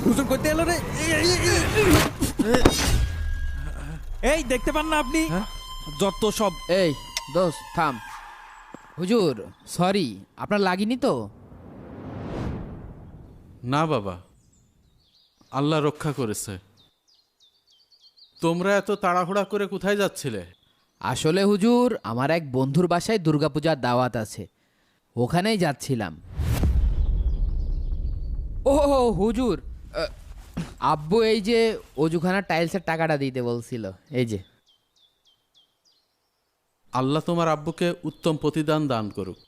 হুজুর কইতে এলো রে। এই দেখতে পান না আপনি? যত সব। এই দোস্ত থাম। হুজুর সরি, আপনার লাগেনি তো? না বাবা, আল্লাহ রক্ষা করেছে। তোমরা এত তাড়াহুড়া করে কোথায় যাচ্ছিলে? আসলে হুজুর, আমার এক বন্ধুর বাসায় দুর্গাপূজার দাওয়াত আছে, ওখানেই যাচ্ছিলাম। ও হুজুর, আব্বু এই যে অজুখানা টাইলসের টাকাটা দিতে বলছিল, এই যে। আল্লাহ তোমার আব্বুকে উত্তম প্রতিদান দান করুক।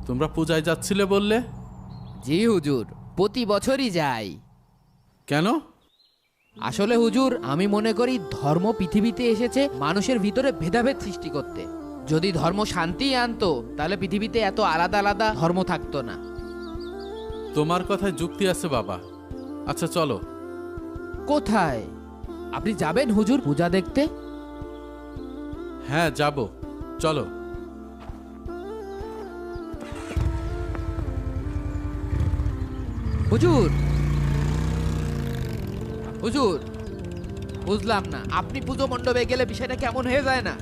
তোমরা পূজায় যাচ্ছিলে বললে? জি হুজুর, প্রতি বছরই যাই। কেন? আসলে হুজুর, আমি মনে করি ধর্ম পৃথিবীতে এসেছে মানুষের ভিতরে ভেদাভেদ সৃষ্টি করতে। যদি ধর্ম শান্তি আনতো তাহলে পৃথিবীতে এত আলাদা আলাদা ধর্ম থাকতো না। তোমার কথায় যুক্তি আছে বাবা। আচ্ছা চলো। কোথায়? আপনি যাবেন হুজুর পূজা দেখতে? হ্যাঁ যাব, চলো। হুজুর হুজুর, বুঝলাম না, আপনি পুজো মণ্ডপে গেলে বিষয়টা কেমন হয়ে যায় না?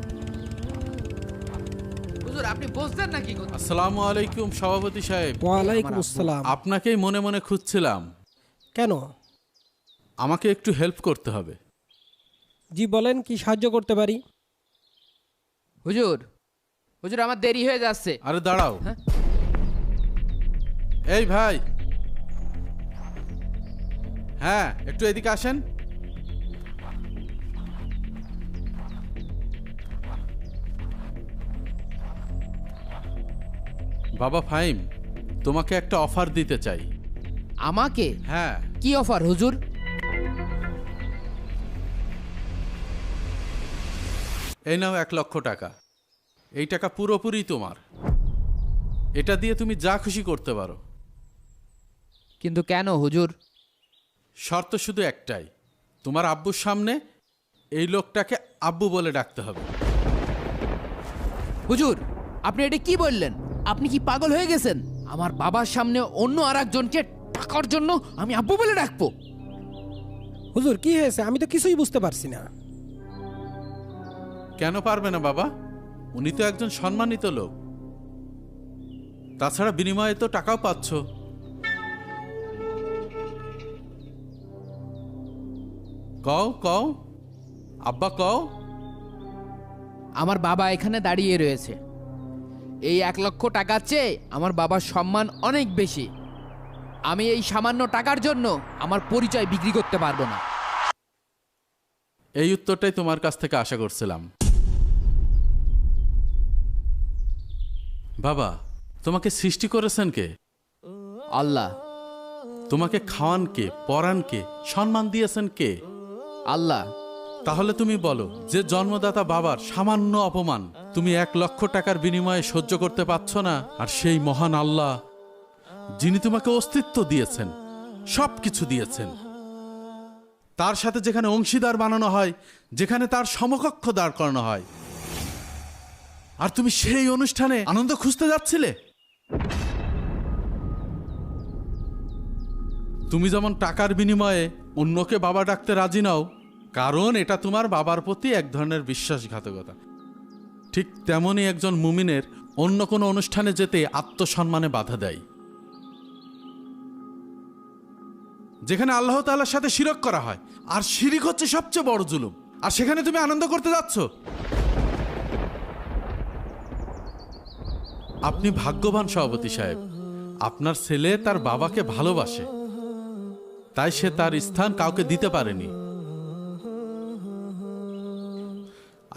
হুজুর আপনি বুঝছেন না কি কথা? আসসালামু আলাইকুম সভাপতি সাহেব। ওয়ালাইকুম আসসালাম। আপনাকেই মনে মনে খুঁজছিলাম। কেন? আমাকে একটু হেল্প করতে হবে। জি বলেন, কি সাহায্য করতে পারি? হুজুর হুজুর, আমার দেরি হয়ে যাচ্ছে। আরে দাঁড়াও। হ্যাঁ? এই ভাই, হ্যাঁ একটু এদিকে আসেন। বাবা ফাহিম, তোমাকে একটা অফার দিতে চাই। আমাকে? হ্যাঁ। কি অফার হুজুর? এই নাও 1,00,000 টাকা। এই টাকা পুরোপুরি তোমার। এটা দিয়ে তুমি যা খুশি করতে পারো। কিন্তু কেন হুজুর? শর্ত শুধু একটাই, তোমার আব্বুর সামনে এই লোকটাকে আব্বু বলে ডাকতে হবে। হুজুর আপনি এটা কি বললেন? আপনি কি পাগল হয়ে গেছেন? আমার বাবার সামনে অন্য আরেকজনকে টাকার জন্য আমি আব্বু বলে ডাকবো? হুজুর কি হয়েছে? আমি তো কিছুই বুঝতে পারছি না। কেন পারবে না বাবা? উনি তো একজন সম্মানিত লোক। তাছাড়া বিনিময়ে তো টাকাও পাচ্ছ। কও কও, আব্বা কও। আমার বাবা এখানে দাঁড়িয়ে রয়েছে। এই 1,00,000 টাকার চেয়ে আমার বাবার সম্মান অনেক বেশি। আমি এই সামান্য টাকার জন্য আমার পরিচয় বিক্রি করতে পারবো না। এই উত্তরটাই তোমার কাছ থেকে আশা করছিলাম। বাবা, তোমাকে সৃষ্টি করেছেন কে? আল্লাহ। তোমাকে খাওয়ান কে, পরান কে, সম্মান দিয়েছেন কে? আল্লাহ। তাহলে তুমি বলো, যে জন্মদাতা বাবার সামান্য অপমান তুমি 1,00,000 টাকার বিনিময়ে সহ্য করতে পারছো না, আর সেই মহান আল্লাহ যিনি তোমাকে অস্তিত্ব দিয়েছেন, সবকিছু দিয়েছেন, তার সাথে যেখানে অংশীদার বানানো হয়, যেখানে তার সমকক্ষ দাঁড় করানো হয়, আর তুমি সেই অনুষ্ঠানে আনন্দ খুঁজতে যাচ্ছিলে? তুমি যেমন টাকার বিনিময়ে অন্যকে বাবা ডাকতে রাজি নাও, কারণ এটা তোমার বাবার প্রতি এক ধরনের বিশ্বাসঘাতকতা, ঠিক তেমনই একজন মুমিনের অন্য কোনো অনুষ্ঠানে যেতে আত্মসম্মানে বাধা দেয়, যেখানে আল্লাহ তাআলার সাথে শিরক করা হয়। আর শিরিক হচ্ছে সবচেয়ে বড় জুলুম, আর সেখানে তুমি আনন্দ করতে যাচ্ছ। আপনি ভাগ্যবান সভাপতি সাহেব, আপনার ছেলে তার বাবাকে ভালোবাসে, তাই সে তার স্থান কাউকে দিতে পারেনি।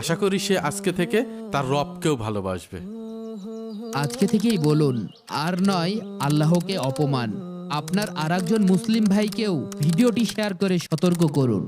আশা করি সে আজকে থেকে তার রবকেও ভালোবাসবে। আজকে থেকেই বলুন, আর নয় আল্লাহকে অপমান। আপনার আরেকজন মুসলিম ভাইকেও ভিডিওটি শেয়ার করে সতর্ক করুন।